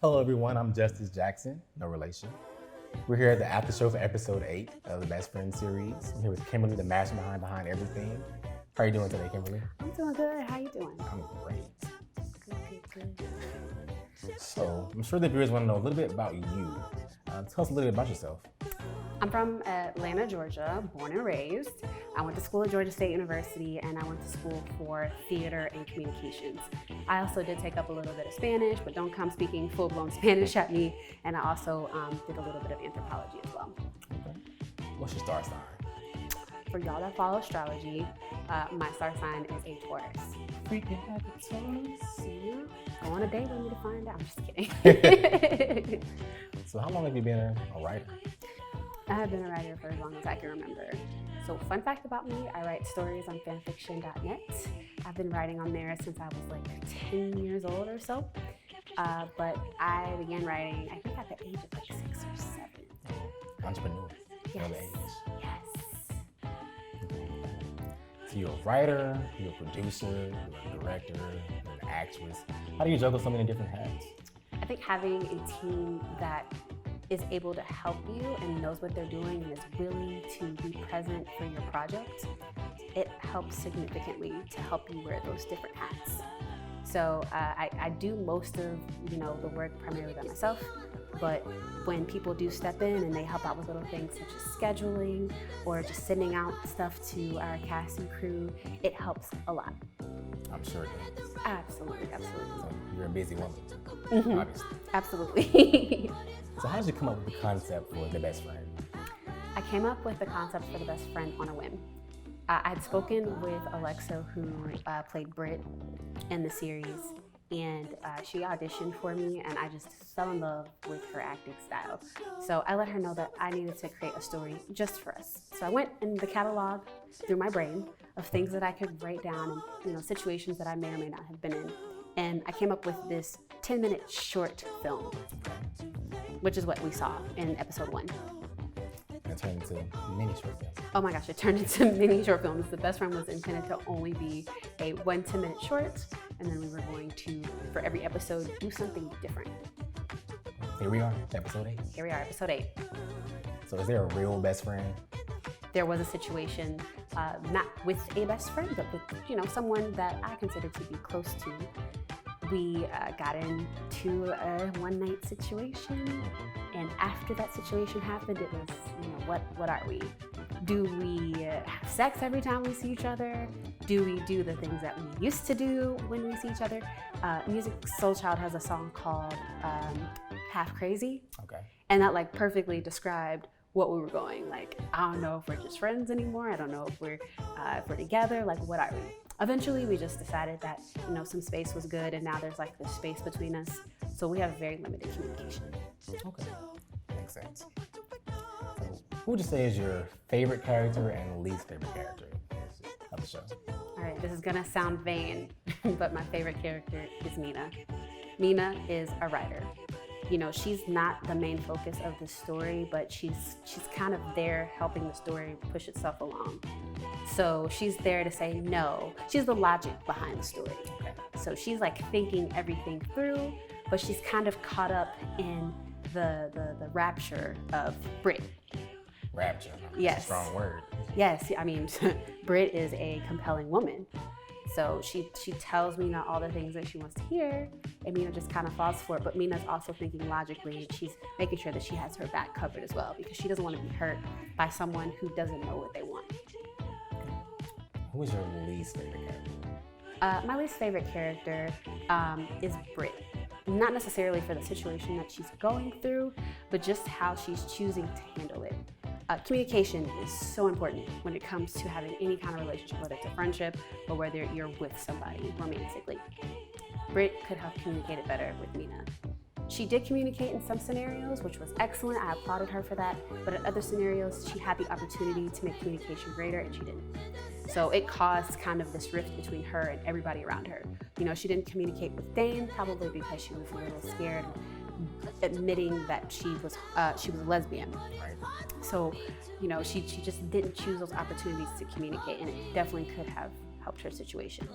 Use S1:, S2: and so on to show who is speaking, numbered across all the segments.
S1: Hello everyone, I'm Justice Jackson, no relation. We're here at the after show for episode 8 of the Best Friend series. I'm here with Kimberly, the mastermind behind everything. How are you doing today, Kimberly?
S2: I'm doing good. How you doing?
S1: I'm great.
S2: Good.
S1: So, I'm sure the viewers want to know a little bit about you. Tell us a little bit about yourself.
S2: I'm from Atlanta, Georgia, born and raised. I went to school at Georgia State University, and I went to school for theater and communications. I also did take up a little bit of Spanish, but don't come speaking full-blown Spanish at me. And I also did a little bit of anthropology as well.
S1: Okay. What's your star sign?
S2: For y'all that follow astrology, my star sign is a Taurus.
S1: Freaking happy Taurus.
S2: Yeah. Go on a date with me to find out. I'm just kidding.
S1: So how long have you been a writer?
S2: I have been a writer for as long as I can remember. So fun fact about me, I write stories on fanfiction.net. I've been writing on there since I was like 10 years old or so. But I began writing, I think at the age of like 6 or 7.
S1: Entrepreneur.
S2: Yes.
S1: Other age.
S2: Yes.
S1: So you're a writer, you're a producer, you're a director, you're an actress. How do you juggle so many different hats?
S2: I think having a team that is able to help you and knows what they're doing and is willing to be present for your project, it helps significantly to help you wear those different hats. So I do most of the work primarily by myself, but when people do step in and they help out with little things such as scheduling or just sending out stuff to our cast and crew, it helps a lot.
S1: I'm sure it does.
S2: Absolutely.
S1: So you're a busy woman, obviously.
S2: Absolutely.
S1: So how did you come up with the concept for The Best Friend?
S2: I came up with the concept for The Best Friend on a whim. I had spoken with Alexa, who played Britt in the series, and she auditioned for me, and I just fell in love with her acting style. So I let her know that I needed to create a story just for us. So I went in the catalog through my brain of things that I could write down and situations that I may or may not have been in. And I came up with this 10-minute short film, which is what we saw in episode 1.
S1: And turned into mini short films.
S2: Oh my gosh, it turned into mini short films. The Best Friend was intended to only be a 1 10-minute short, and then we were going to, for every episode, do something different.
S1: Here we are, episode 8.
S2: Here we are, episode 8.
S1: So is there a real best friend?
S2: There was a situation, not with a best friend, but with someone that I consider to be close to. We got into a one-night situation, and after that situation happened, it was, what are we? Do we have sex every time we see each other? Do we do the things that we used to do when we see each other? Music Soul Child has a song called Half Crazy,
S1: Okay.
S2: and that perfectly described what we were going. I don't know if we're just friends anymore. I don't know if we're together. What are we? Eventually, we just decided that some space was good, and now there's this space between us. So we have very limited communication.
S1: Okay, makes sense. So who would you say is your favorite character and least favorite character of the show?
S2: All right, this is gonna sound vain, but my favorite character is Mina. Mina is a writer. She's not the main focus of the story, but she's kind of there helping the story push itself along. So she's there to say no. She's the logic behind the story.
S1: Okay.
S2: So she's thinking everything through, but she's kind of caught up in the rapture of Britt.
S1: Rapture.
S2: Yes.
S1: Strong word.
S2: Yes, Britt is a compelling woman. So she tells Mina all the things that she wants to hear, and Mina just kind of falls for it. But Mina's also thinking logically, and she's making sure that she has her back covered as well, because she doesn't want to be hurt by someone who doesn't know what they want.
S1: Who is your least favorite character?
S2: My least favorite character is Britt. Not necessarily for the situation that she's going through, but just how she's choosing to handle it. Communication is so important when it comes to having any kind of relationship, whether it's a friendship or whether you're with somebody romantically. Britt could have communicated better with Mina. She did communicate in some scenarios, which was excellent. I applauded her for that. But in other scenarios, she had the opportunity to make communication greater, and she didn't. So it caused kind of this rift between her and everybody around her. She didn't communicate with Dane, probably because she was a little scared admitting that she was a lesbian.
S1: Right.
S2: So, she just didn't choose those opportunities to communicate, and it definitely could have helped her situation.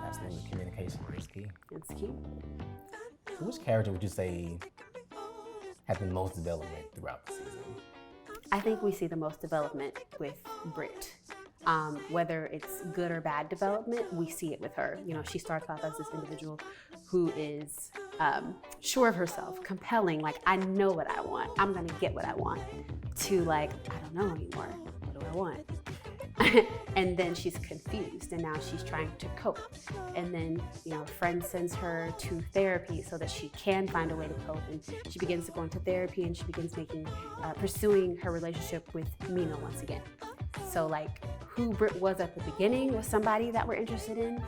S1: Absolutely, communication is key.
S2: It's key.
S1: which character would you say had the most development throughout the season?
S2: I think we see the most development with Britt. Whether it's good or bad development, we see it with her. You know, she starts off as this individual who is sure of herself, compelling, like, I know what I want, I'm gonna get what I want, to like, I don't know anymore, what do I want? And then she's confused, and now she's trying to cope. And then, you know, a friend sends her to therapy so that she can find a way to cope. And she begins to go into therapy, and she begins pursuing her relationship with Mina once again. So like, who Britt was at the beginning was somebody that we're interested in.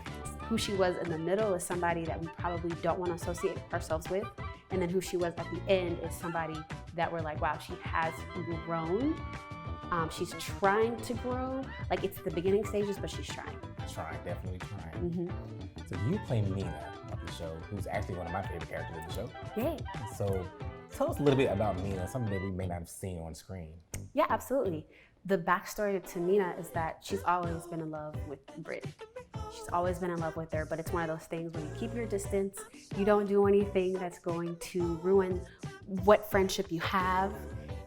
S2: Who she was in the middle is somebody that we probably don't want to associate ourselves with. And then who she was at the end is somebody that we're like, wow, she has grown. She's trying to grow. Like, it's the beginning stages, but she's trying.
S1: Definitely trying. So you play Mina of the show, who's actually one of my favorite characters of the show.
S2: Yay.
S1: So tell us a little bit about Mina, something that we may not have seen on screen.
S2: Yeah, absolutely. The backstory to Mina is that she's always been in love with Britt. She's always been in love with her, but it's one of those things where you keep your distance, you don't do anything that's going to ruin what friendship you have,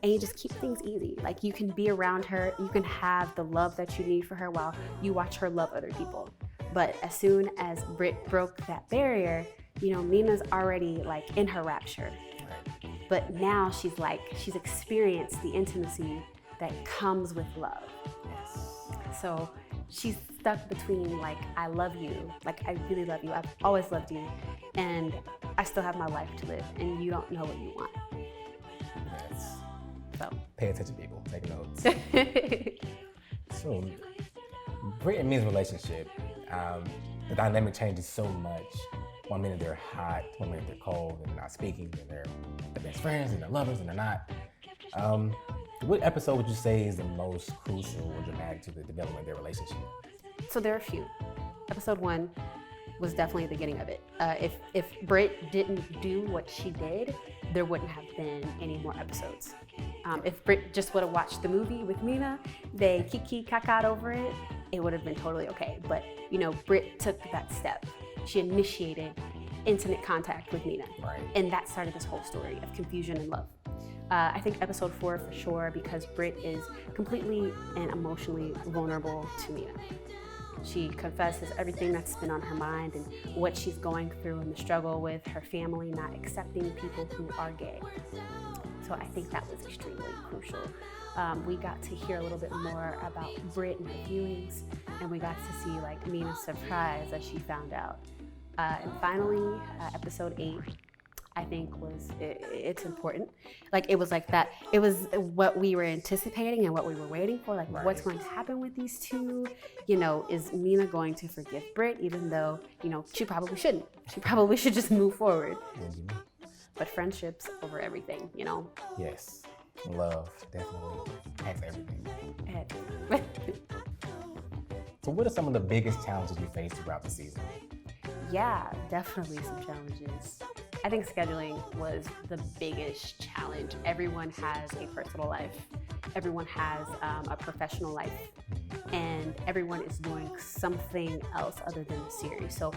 S2: and you just keep things easy. Like, you can be around her, you can have the love that you need for her while you watch her love other people. But as soon as Britt broke that barrier, you know, Mina's already like in her rapture. But now she's experienced the intimacy that comes with love. So she's stuck between like, I love you, like I really love you, I've always loved you, and I still have my life to live, and you don't know what you want.
S1: Yes.
S2: So
S1: pay attention, people. Take notes. So, Britt and Mina's relationship, the dynamic changes so much. One minute they're hot, one minute they're cold, and they're not speaking, and they're best friends, and they're lovers, and they're not. What episode would you say is the most crucial or dramatic to the development of their relationship?
S2: So there are a few. Episode 1 was definitely the beginning of it. If Britt didn't do what she did, there wouldn't have been any more episodes. If Britt just would have watched the movie with Mina, they kiki kaka'd over it, it would have been totally okay. But, you know, Britt took that step. She initiated intimate contact with Mina.
S1: Right.
S2: And that started this whole story of confusion and love. I think episode 4 for sure, because Britt is completely and emotionally vulnerable to Mina. She confesses everything that's been on her mind and what she's going through and the struggle with her family not accepting people who are gay. So I think that was extremely crucial. We got to hear a little bit more about Britt and her feelings, and we got to see like Mina's surprise as she found out. And finally, episode 8, I think it's important. Like, it was like that. It was what we were anticipating and what we were waiting for. Like, what's going to happen with these two? You know, is Mina going to forgive Britt, even though, you know, she probably shouldn't. She probably should just move forward. But friendships over everything, you know?
S1: Yes. Love definitely has everything. So what are some of the biggest challenges you faced throughout the season?
S2: Yeah, definitely some challenges. I think scheduling was the biggest challenge. Everyone has a personal life. Everyone has a professional life. And everyone is doing something else other than the series. So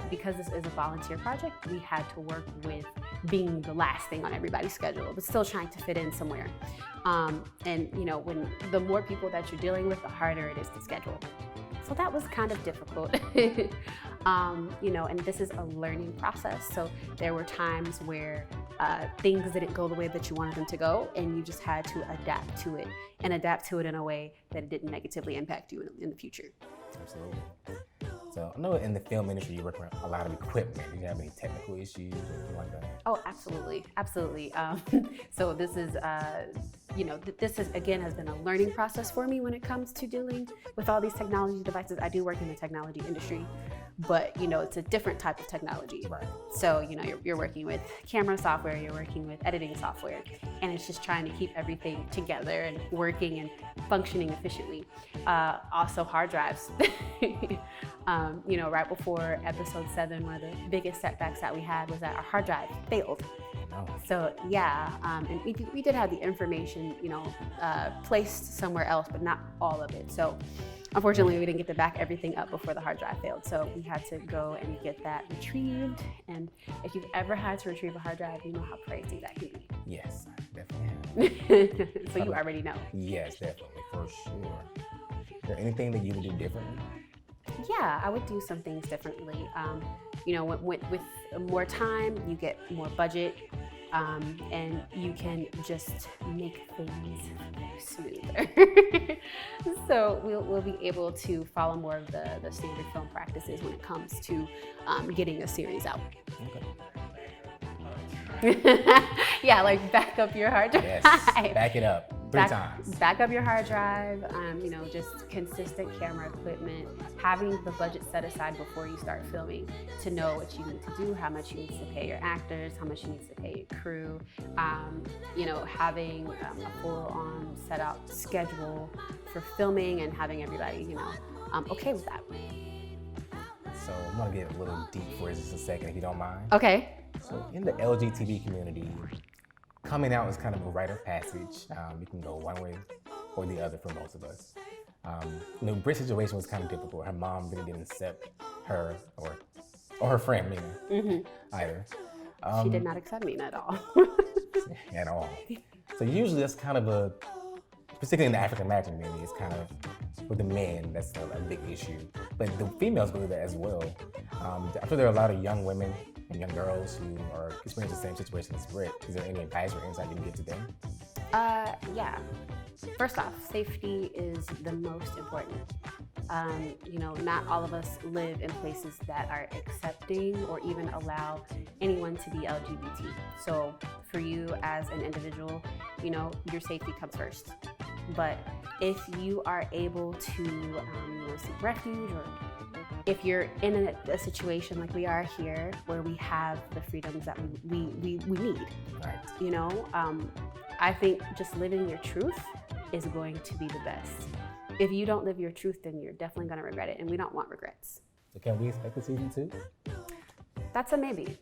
S2: because this is a volunteer project, we had to work with being the last thing on everybody's schedule, but still trying to fit in somewhere. And you know, when the more people that you're dealing with, the harder it is to schedule. So that was kind of difficult. You know, and this is a learning process. So there were times where things didn't go the way that you wanted them to go, and you just had to adapt to it, and adapt to it in a way that it didn't negatively impact you in the future.
S1: Absolutely. So I know in the film industry you work with a lot of equipment. Do you have any technical issues or anything like that?
S2: Oh, absolutely, absolutely. So this is, you know, this is, again, has been a learning process for me when it comes to dealing with all these technology devices. I do work in the technology industry, but you know, it's a different type of technology.
S1: Right.
S2: So, you know, you're working with camera software, you're working with editing software, and it's just trying to keep everything together and working and functioning efficiently. Also hard drives. You know, right before episode 7, one of the biggest setbacks that we had was that our hard drive failed.
S1: Oh. So
S2: yeah, and we did have the information, you know, placed somewhere else, but not all of it. So Unfortunately, we didn't get to back everything up before the hard drive failed, so we had to go and get that retrieved. And if you've ever had to retrieve a hard drive, you know how crazy that can be.
S1: Yes, I definitely have.
S2: So you already know.
S1: Yes, definitely, for sure. Is there anything that you would do differently?
S2: Yeah, I would do some things differently. You know, with more time, you get more budget, and you can just make things smoother. So we'll be able to follow more of the standard film practices when it comes to getting a series out.
S1: Okay.
S2: Yeah, like back up your hard drive.
S1: Yes, back it up. Three times.
S2: Back up your hard drive, you know, just consistent camera equipment, having the budget set aside before you start filming to know what you need to do, how much you need to pay your actors, how much you need to pay your crew, you know, having a full-on set out schedule for filming and having everybody, you know, okay with that.
S1: So I'm gonna get a little deep for just a second, if you don't mind.
S2: Okay.
S1: So in the LGBT community, coming out is kind of a rite of passage. You can go one way or the other for most of us. You know, Brit's situation was kind of difficult. Her mom didn't accept her or her friend, Mina, either.
S2: She did not accept me at all.
S1: At all. So usually that's kind of particularly in the African American community, it's kind of, with the men, that's a big issue. But the females go through that as well. I'm sure there are a lot of young women and young girls who are experiencing the same situation as Brit. Is there any advice or insight you can give to them?
S2: Yeah. First off, safety is the most important. You know, not all of us live in places that are accepting or even allow anyone to be LGBT. So for you as an individual, you know, your safety comes first. But if you are able to you know, seek refuge, or if you're in a situation like we are here, where we have the freedoms that we need,
S1: Right.
S2: you know, I think just living your truth is going to be the best. If you don't live your truth, then you're definitely going to regret it, and we don't want regrets.
S1: So can we expect a season 2?
S2: That's a maybe.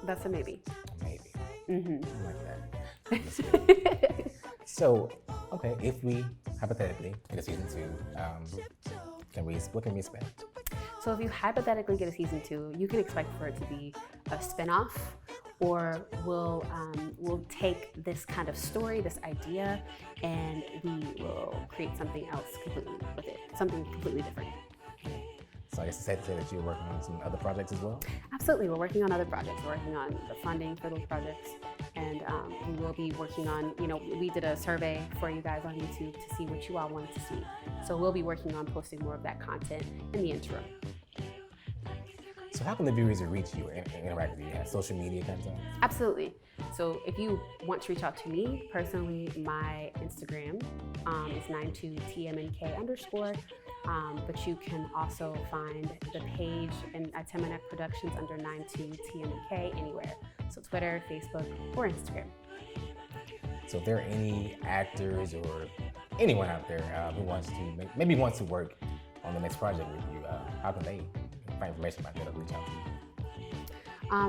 S2: That's a maybe.
S1: Maybe.
S2: Mm-hmm.
S1: I like that. So, okay, if we hypothetically get a season 2, what can we expect?
S2: So if you hypothetically get a season 2, you can expect for it to be a spinoff, or we'll take this kind of story, this idea, and we will create something else completely with it, something completely different.
S1: So I guess it's safe to say that you're working on some other projects as well?
S2: Absolutely, we're working on other projects. We're working on the funding for those projects, and we will be working on, you know, we did a survey for you guys on YouTube to see what you all wanted to see. So we'll be working on posting more of that content in the interim.
S1: So how can the viewers reach you and interact with you? Have social media kind of stuff?
S2: Absolutely. So if you want to reach out to me personally, my Instagram is 92tmnk_. But you can also find the page in Itemanak Productions under 92tmnk anywhere. So Twitter, Facebook, or Instagram.
S1: So if there are any actors or anyone out there who wants to work on the next project with you, how can they find information about that or reach out to you?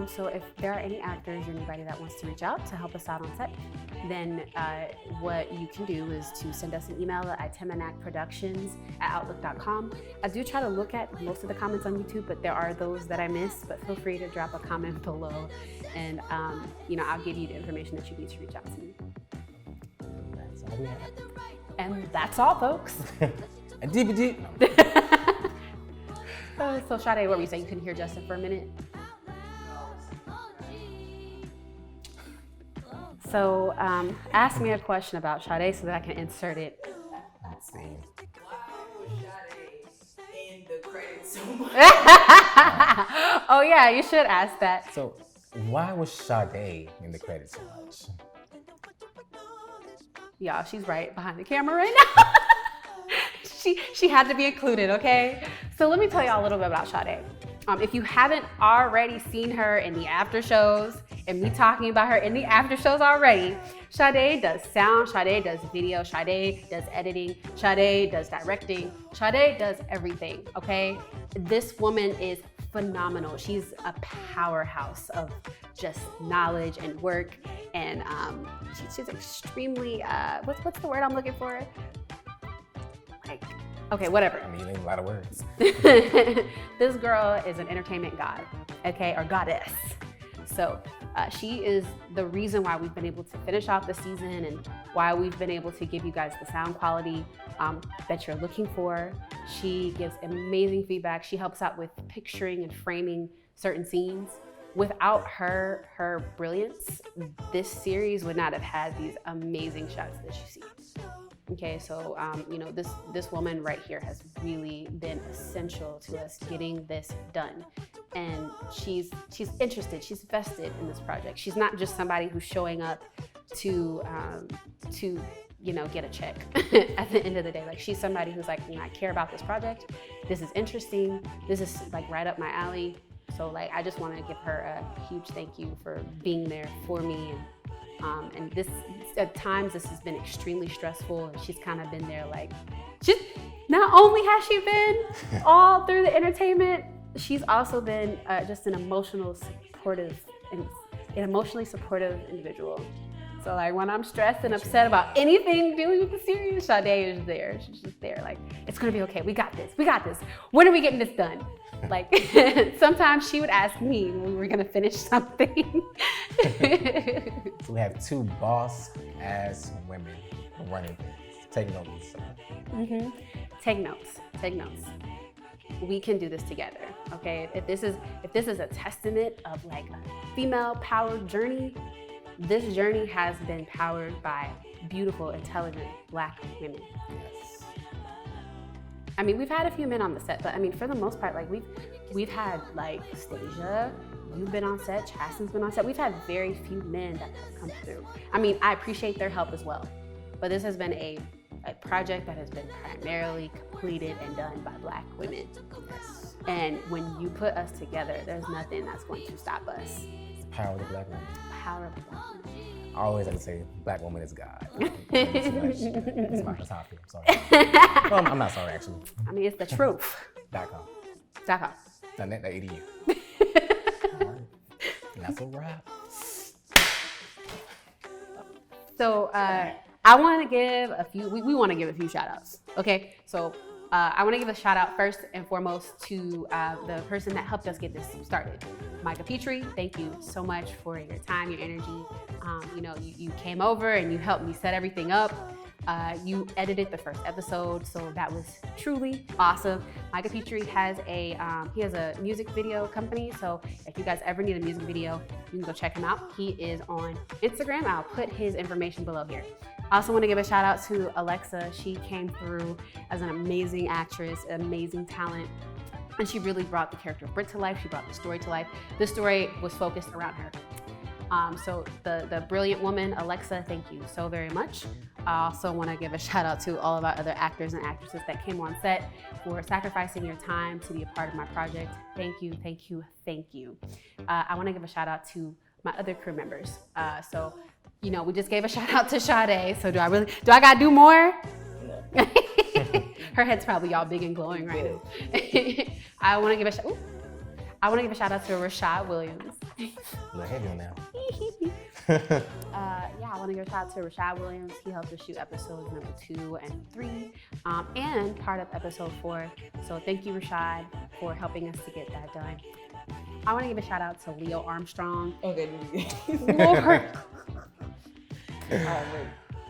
S2: So if there are any actors or anybody that wants to reach out to help us out on set, then what you can do is to send us an email at itemanakproductions@outlook.com. I do try to look at most of the comments on YouTube, but there are those that I miss, but feel free to drop a comment below, and you know, I'll give you the information that you need to reach out to me.
S1: That's all we have.
S2: And that's all, folks.
S1: And DVD.
S2: So Sade, what were you saying? You couldn't hear Justin for a minute? So ask me a question about Sade so that I can insert it.
S1: Let's see.
S3: Why was Sade in the credits so much?
S2: Oh yeah, you should ask that.
S1: So why was Sade in the credits so much?
S2: Y'all, she's right behind the camera right now. She had to be included, okay? So let me tell y'all a little bit about Sade. If you haven't already seen her in the after shows, and me talking about her in the after shows already, Sade does sound, Sade does video, Sade does editing, Sade does directing, Sade does everything, okay? This woman is phenomenal. She's a powerhouse of just knowledge and work, and she's extremely, what's the word I'm looking for? Like Okay, whatever.
S1: I mean, a lot of words.
S2: This girl is an entertainment god, okay, or goddess. So she is the reason why we've been able to finish off the season and why we've been able to give you guys the sound quality that you're looking for. She gives amazing feedback. She helps out with picturing and framing certain scenes. Without her brilliance, this series would not have had these amazing shots that you see. Okay, so you know, this woman right here has really been essential to us getting this done. And she's interested, she's vested in this project. She's not just somebody who's showing up to you know, get a check at the end of the day. Like, she's somebody who's like, you know, I care about this project. This is interesting. This is like right up my alley. So like, I just want to give her a huge thank you for being there for me. And this, at times, this has been extremely stressful. And she's kind of been there, like, not only has she been all through the entertainment, she's also been just an emotionally supportive individual. So like, when I'm stressed and upset about anything dealing with the series, Sade is there. She's just there, like, it's gonna be okay. We got this. We got this. When are we getting this done? Like, sometimes she would ask me when we were gonna finish something.
S1: So we have two boss-ass women running things. Take notes.
S2: Mm-hmm. Take notes. Take notes. We can do this together, okay? If this is a testament of like a female-powered journey, this journey has been powered by beautiful, intelligent Black women.
S1: Yes.
S2: I mean, we've had a few men on the set, but I mean, for the most part, like we've had like Stasia, you've been on set, Chasten's been on set. We've had very few men that have come through. I mean, I appreciate their help as well, but this has been a project that has been primarily completed and done by Black women.
S1: Yes.
S2: And when you put us together, there's nothing that's going to stop us.
S1: It's the power of the Black woman.
S2: Power of the Black woman.
S1: I always like to say, Black woman is God. That's my philosophy. I'm sorry. Well, I'm not sorry, actually.
S2: I mean, it's the truth.
S1: .com. .net.edu. All right. And that's a wrap.
S2: So I want to give a few, we want to give a few shout outs. Okay. So I want to give a shout out first and foremost to the person that helped us get this started. Micah Petrie, thank you so much for your time, your energy. You know, you came over and you helped me set everything up. You edited the first episode, so that was truly awesome. Micah Petrie has a music video company, so if you guys ever need a music video, you can go check him out. He is on Instagram. I'll put his information below here. I also want to give a shout out to Alexa. She came through as an amazing actress, amazing talent, and she really brought the character of Britt to life. She brought the story to life. The story was focused around her. So the brilliant woman, Alexa, thank you so very much. I also want to give a shout out to all of our other actors and actresses that came on set for sacrificing your time to be a part of my project. Thank you, thank you, thank you. I want to give a shout out to my other crew members. So, you know, we just gave a shout out to Sade. So do I gotta do more? No. Her head's probably all big and glowing right now. I want to give a shout out to Rashad Williams.
S1: Look at him now.
S2: I want to give a shout out to Rashad Williams. He helped us shoot episodes number 2 and 3, and part of episode 4. So thank you, Rashad, for helping us to get that done. I want to give a shout out to Leo Armstrong.
S3: Okay.
S2: Lord.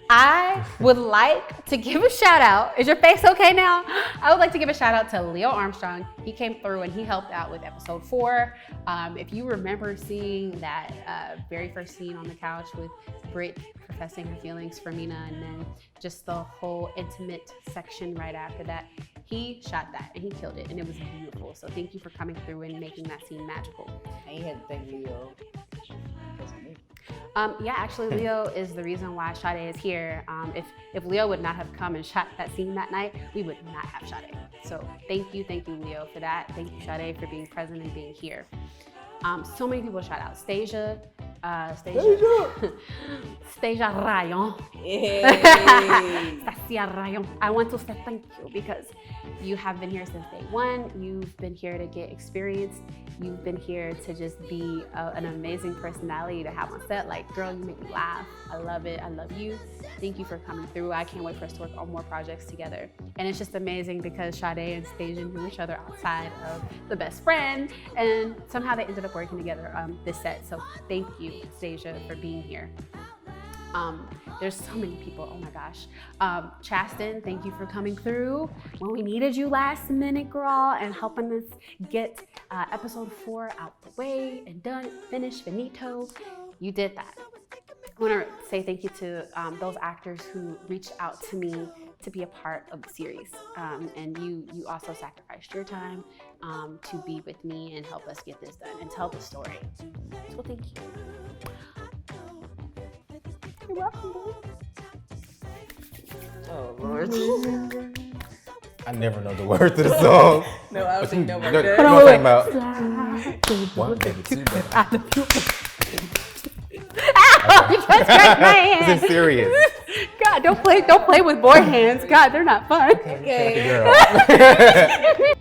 S2: I would like to give a shout out. Is your face okay now? I would like to give a shout out to Leo Armstrong. He came through and he helped out with episode 4. If you remember seeing that very first scene on the couch with Britt professing her feelings for Mina, and then just the whole intimate section right after that, he shot that and he killed it, and it was beautiful. So thank you for coming through and making that scene magical.
S3: And you had to thank Leo.
S2: Yeah, actually, Leo is the reason why Sade is here. If Leo would not have come and shot that scene that night, we would not have Sade. So thank you, Leo, for that. Thank you, Sade, for being present and being here. So many people shout out. Stasia Rayon.
S3: Hey.
S2: rayon. I want to say thank you because you have been here since day one. You've been here to get experience. You've been here to just be an amazing personality to have on set. Like, girl, you make me laugh. I love it. I love you. Thank you for coming through. I can't wait for us to work on more projects together. And it's just amazing because Sade and Stasia knew each other outside of The Best Friend, and somehow they ended up working together on this set. So thank you, Stasia, for being here. There's so many people, oh my gosh. Chaston, thank you for coming through when we needed you last minute, girl, and helping us get episode 4 out the way and done, finished, finito. You did that. I want to say thank you to those actors who reached out to me to be a part of the series. And you also sacrificed your time to be with me and help us get this done and tell the story. So thank you. You're welcome, boo.
S3: Oh, Lord.
S1: I never know the words to the song.
S3: No, I don't think no one
S1: You
S3: does.
S1: know what I'm talking about? One baby, two baby.
S2: Ow! You just grabbed my hand.
S1: This is serious.
S2: God, don't play with boy hands. God, they're not fun.
S3: Okay.
S1: Girl.